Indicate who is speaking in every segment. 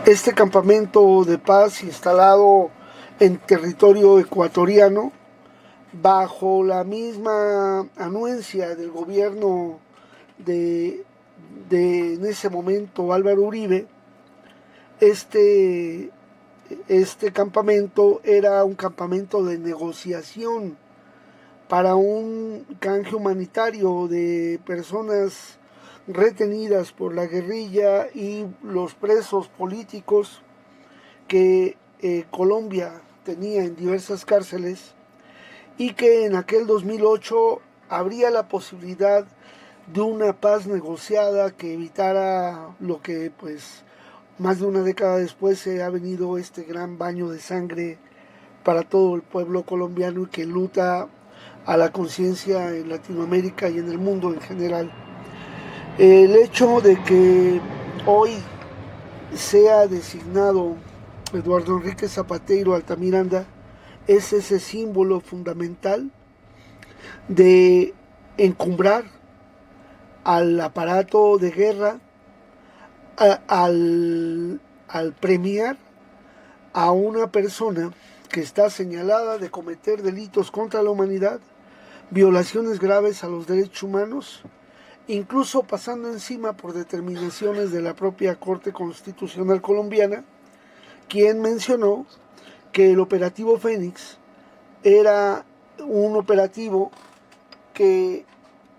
Speaker 1: Este campamento de paz instalado en territorio ecuatoriano bajo la misma anuencia del gobierno de, en ese momento Álvaro Uribe. este, este campamento era un campamento de negociación para un canje humanitario de personas retenidas por la guerrilla y los presos políticos que Colombia tenía en diversas cárceles, y que en aquel 2008 habría la posibilidad de una paz negociada que evitara lo que pues más de una década después se ha venido este gran baño de sangre para todo el pueblo colombiano y que luta a la conciencia en Latinoamérica y en el mundo en general. El hecho de que hoy sea designado Eduardo Enrique Zapateiro Altamiranda es ese símbolo fundamental de encumbrar al aparato de guerra, al premiar a una persona que está señalada de cometer delitos contra la humanidad, violaciones graves a los derechos humanos, incluso pasando encima por determinaciones de la propia Corte Constitucional colombiana, quien mencionó que el operativo Fénix era un operativo que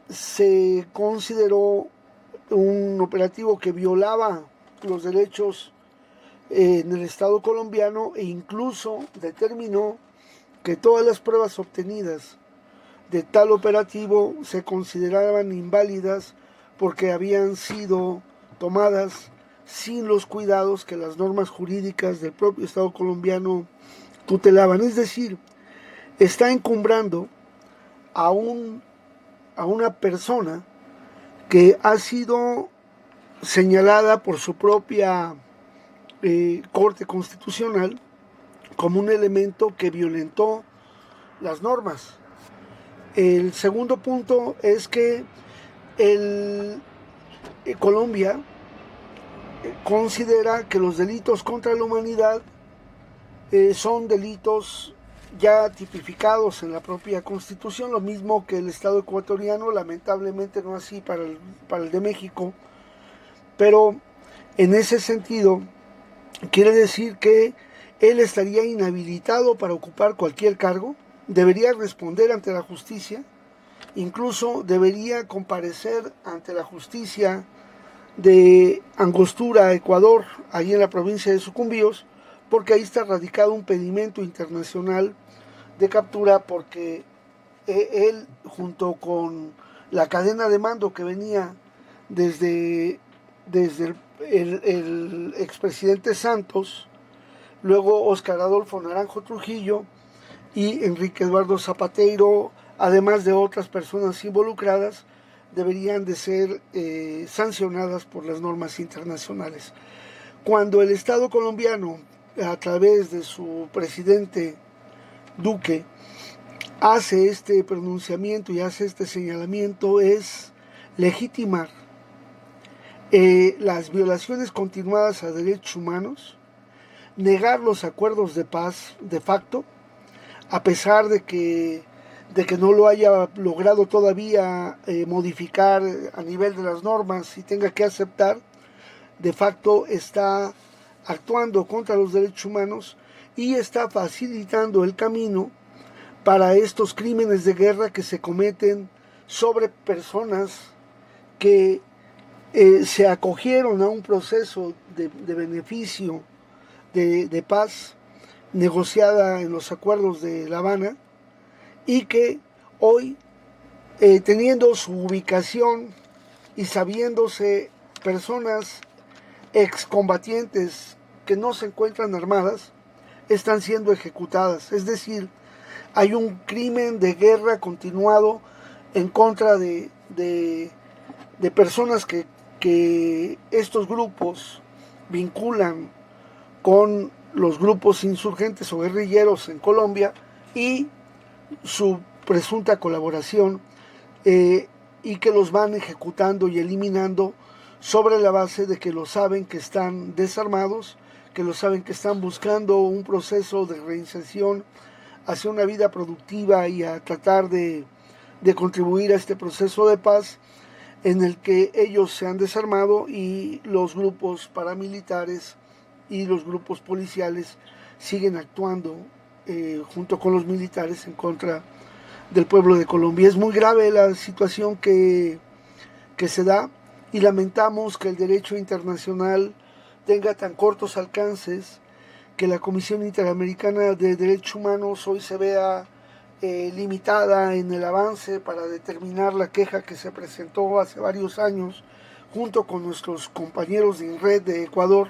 Speaker 1: se consideró un operativo que violaba los derechos en el Estado colombiano, e incluso determinó que todas las pruebas obtenidas de tal operativo se consideraban inválidas porque habían sido tomadas sin los cuidados que las normas jurídicas del propio Estado colombiano tutelaban. Es decir, está encumbrando a una persona que ha sido señalada por su propia Corte Constitucional como un elemento que violentó las normas. El segundo punto es que Colombia considera que los delitos contra la humanidad son delitos ya tipificados en la propia Constitución, lo mismo que el Estado ecuatoriano, lamentablemente no así para el de México, pero en ese sentido quiere decir que él estaría inhabilitado para ocupar cualquier cargo, debería responder ante la justicia, incluso debería comparecer ante la justicia de Angostura, Ecuador, allí en la provincia de Sucumbíos, porque ahí está radicado un pedimento internacional de captura, porque él, junto con la cadena de mando que venía desde el expresidente Santos, luego Óscar Adolfo Naranjo Trujillo y Enrique Eduardo Zapateiro, además de otras personas involucradas, deberían de ser sancionadas por las normas internacionales. Cuando el Estado colombiano, a través de su presidente Duque, hace este pronunciamiento y hace este señalamiento, es legitimar las violaciones continuadas a derechos humanos, negar los acuerdos de paz de facto, a pesar de que no lo haya logrado todavía modificar a nivel de las normas y tenga que aceptar, de facto está actuando contra los derechos humanos y está facilitando el camino para estos crímenes de guerra que se cometen sobre personas que se acogieron a un proceso de beneficio, de paz negociada en los acuerdos de La Habana, y que hoy, teniendo su ubicación y sabiéndose personas excombatientes que no se encuentran armadas, están siendo ejecutadas. Es decir, hay un crimen de guerra continuado en contra de personas que estos grupos vinculan con los grupos insurgentes o guerrilleros en Colombia, y su presunta colaboración, y que los van ejecutando y eliminando sobre la base de que lo saben, que están desarmados, que lo saben, que están buscando un proceso de reinserción hacia una vida productiva y a tratar de contribuir a este proceso de paz en el que ellos se han desarmado y los grupos paramilitares y los grupos policiales siguen actuando junto con los militares en contra del pueblo de Colombia. Es muy grave la situación que se da y lamentamos que el derecho internacional tenga tan cortos alcances, que la Comisión Interamericana de Derechos Humanos hoy se vea limitada en el avance para determinar la queja que se presentó hace varios años junto con nuestros compañeros de INRED de Ecuador,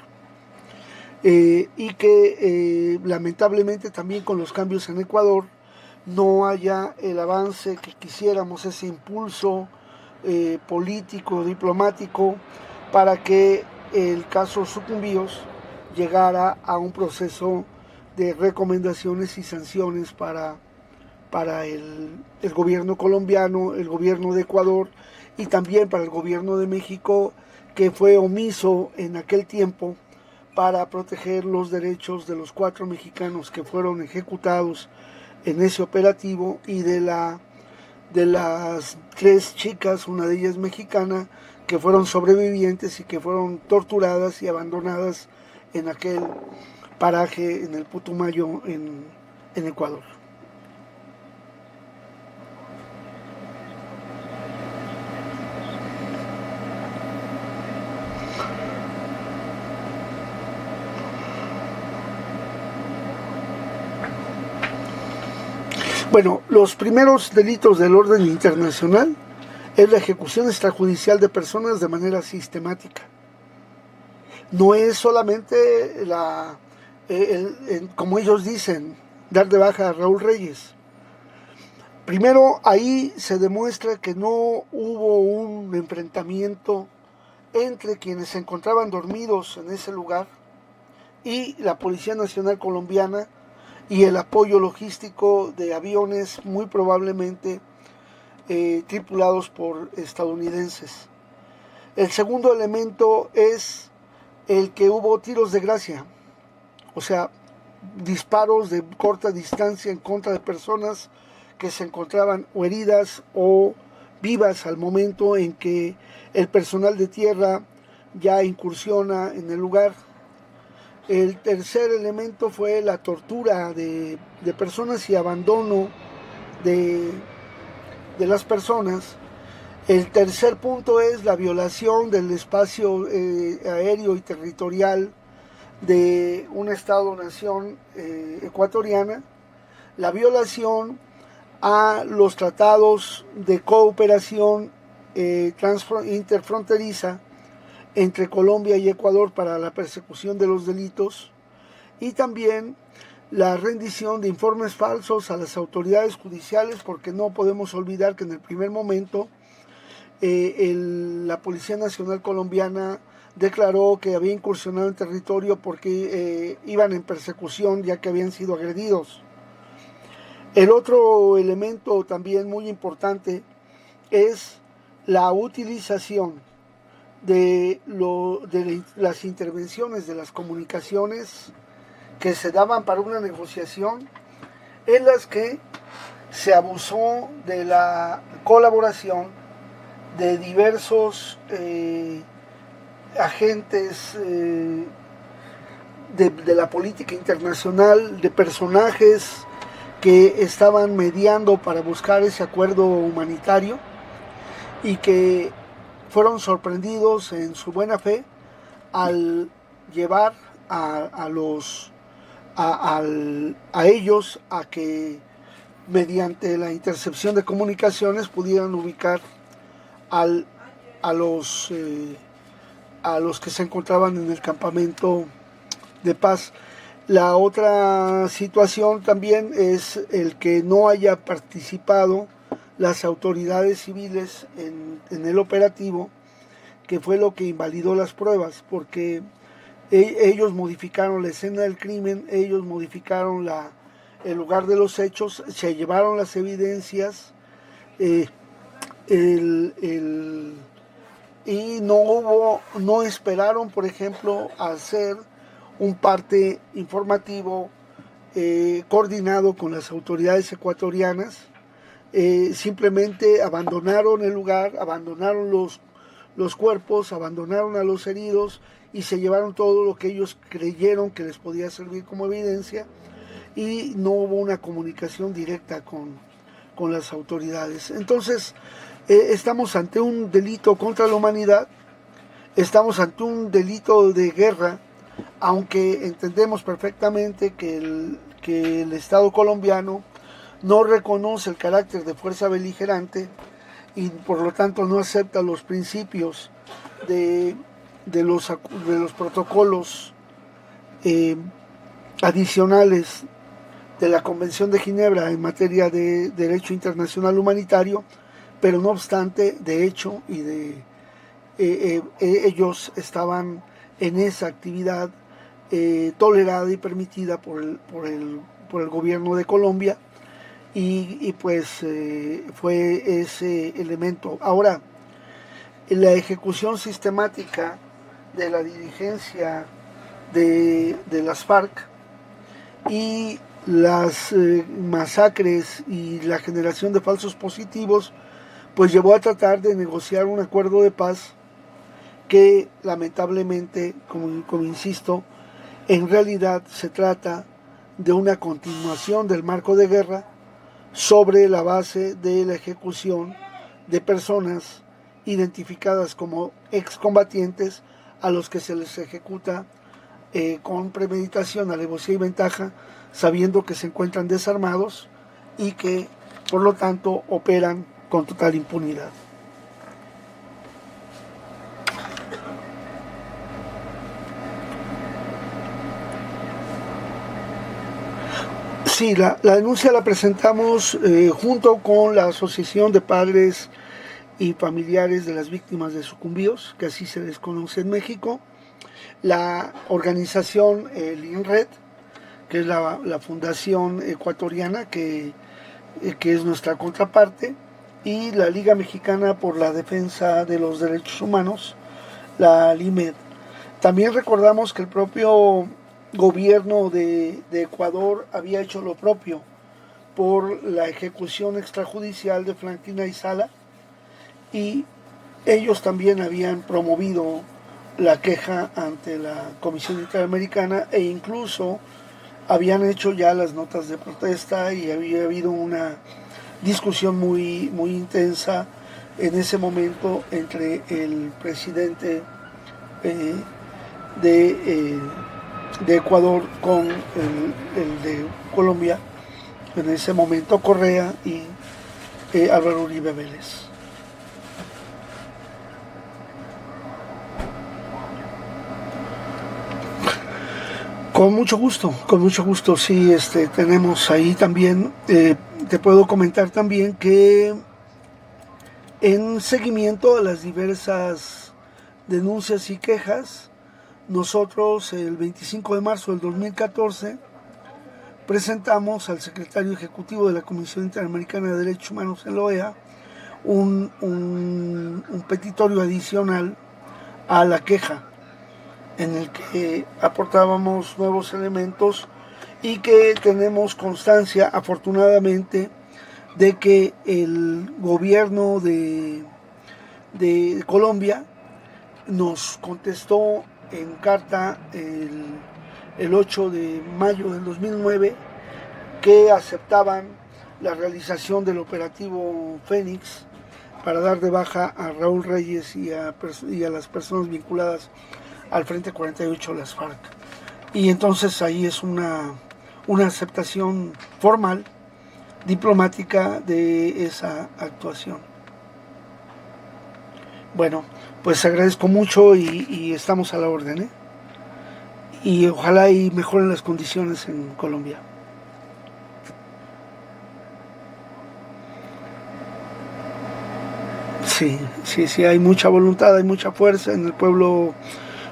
Speaker 1: y que lamentablemente también con los cambios en Ecuador no haya el avance que quisiéramos, ese impulso político, diplomático, para que el caso Sucumbíos llegara a un proceso de recomendaciones y sanciones para el gobierno colombiano, el gobierno de Ecuador y también para el gobierno de México, que fue omiso en aquel tiempo para proteger los derechos de los 4 mexicanos que fueron ejecutados en ese operativo y de las 3 chicas, una de ellas mexicana, que fueron sobrevivientes y que fueron torturadas y abandonadas en aquel paraje en el Putumayo en Ecuador. Bueno, los primeros delitos del orden internacional es la ejecución extrajudicial de personas de manera sistemática. No es solamente como ellos dicen, dar de baja a Raúl Reyes. Primero, ahí se demuestra que no hubo un enfrentamiento entre quienes se encontraban dormidos en ese lugar y la Policía Nacional Colombiana, y el apoyo logístico de aviones muy probablemente tripulados por estadounidenses. El segundo elemento es el que hubo tiros de gracia, o sea, disparos de corta distancia en contra de personas que se encontraban o heridas o vivas al momento en que el personal de tierra ya incursiona en el lugar. El tercer elemento fue la tortura de personas y abandono de las personas. El tercer punto es la violación del espacio aéreo y territorial de un Estado-nación ecuatoriana, la violación a los tratados de cooperación interfronteriza entre Colombia y Ecuador para la persecución de los delitos, y también la rendición de informes falsos a las autoridades judiciales, porque no podemos olvidar que en el primer momento la Policía Nacional Colombiana declaró que había incursionado en territorio porque iban en persecución ya que habían sido agredidos. El otro elemento también muy importante es la utilización de las intervenciones de las comunicaciones que se daban para una negociación, en las que se abusó de la colaboración de diversos agentes de la política internacional, de personajes que estaban mediando para buscar ese acuerdo humanitario y que fueron sorprendidos en su buena fe al llevar a ellos a que mediante la intercepción de comunicaciones pudieran ubicar a los que se encontraban en el campamento de paz. La otra situación también es el que no haya participado las autoridades civiles en el operativo, que fue lo que invalidó las pruebas, porque ellos modificaron la escena del crimen, ellos modificaron el lugar de los hechos, se llevaron las evidencias y no esperaron, por ejemplo, a hacer un parte informativo coordinado con las autoridades ecuatorianas. Simplemente abandonaron el lugar, abandonaron los cuerpos, abandonaron a los heridos y se llevaron todo lo que ellos creyeron que les podía servir como evidencia, y no hubo una comunicación directa con las autoridades. Entonces, estamos ante un delito contra la humanidad, estamos ante un delito de guerra, aunque entendemos perfectamente que el Estado colombiano no reconoce el carácter de fuerza beligerante y por lo tanto no acepta los principios de los protocolos adicionales de la Convención de Ginebra en materia de derecho internacional humanitario, pero no obstante, de hecho, ellos estaban en esa actividad tolerada y permitida por el gobierno de Colombia, y pues fue ese elemento. Ahora, la ejecución sistemática de la dirigencia de las FARC y las masacres y la generación de falsos positivos, pues llevó a tratar de negociar un acuerdo de paz que lamentablemente, como insisto, en realidad se trata de una continuación del marco de guerra sobre la base de la ejecución de personas identificadas como excombatientes, a los que se les ejecuta con premeditación, alevosía y ventaja, sabiendo que se encuentran desarmados y que por lo tanto operan con total impunidad. Sí, la denuncia la presentamos junto con la Asociación de Padres y Familiares de las Víctimas de Sucumbíos, que así se les conoce en México, la organización LINRED, que es la fundación ecuatoriana que es nuestra contraparte, y la Liga Mexicana por la Defensa de los Derechos Humanos, la LIMED. También recordamos que el propio gobierno de Ecuador había hecho lo propio por la ejecución extrajudicial de Franklin Ayala, y ellos también habían promovido la queja ante la Comisión Interamericana e incluso habían hecho ya las notas de protesta, y había habido una discusión muy intensa en ese momento entre el presidente de Ecuador con el de Colombia, en ese momento Correa, y Álvaro Uribe Vélez. Con mucho gusto, sí, tenemos ahí también, te puedo comentar también que en seguimiento a las diversas denuncias y quejas, nosotros el 25 de marzo del 2014 presentamos al secretario ejecutivo de la Comisión Interamericana de Derechos Humanos en la OEA un petitorio adicional a la queja, en el que aportábamos nuevos elementos y que tenemos constancia, afortunadamente, de que el gobierno de Colombia nos contestó en carta el 8 de mayo del 2009 que aceptaban la realización del operativo Fénix para dar de baja a Raúl Reyes y a las personas vinculadas al Frente 48 de las FARC. Y entonces ahí es una aceptación formal, diplomática, de esa actuación. Bueno, pues agradezco mucho y estamos a la orden, y ojalá y mejoren las condiciones en Colombia. Sí, hay mucha voluntad, hay mucha fuerza en el pueblo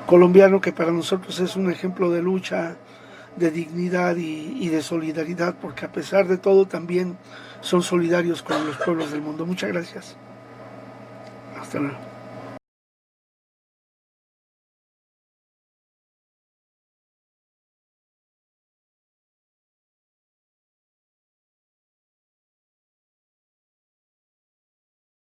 Speaker 1: colombiano, que para nosotros es un ejemplo de lucha, de dignidad y de solidaridad, porque a pesar de todo también son solidarios con los pueblos del mundo. Muchas gracias. Hasta luego.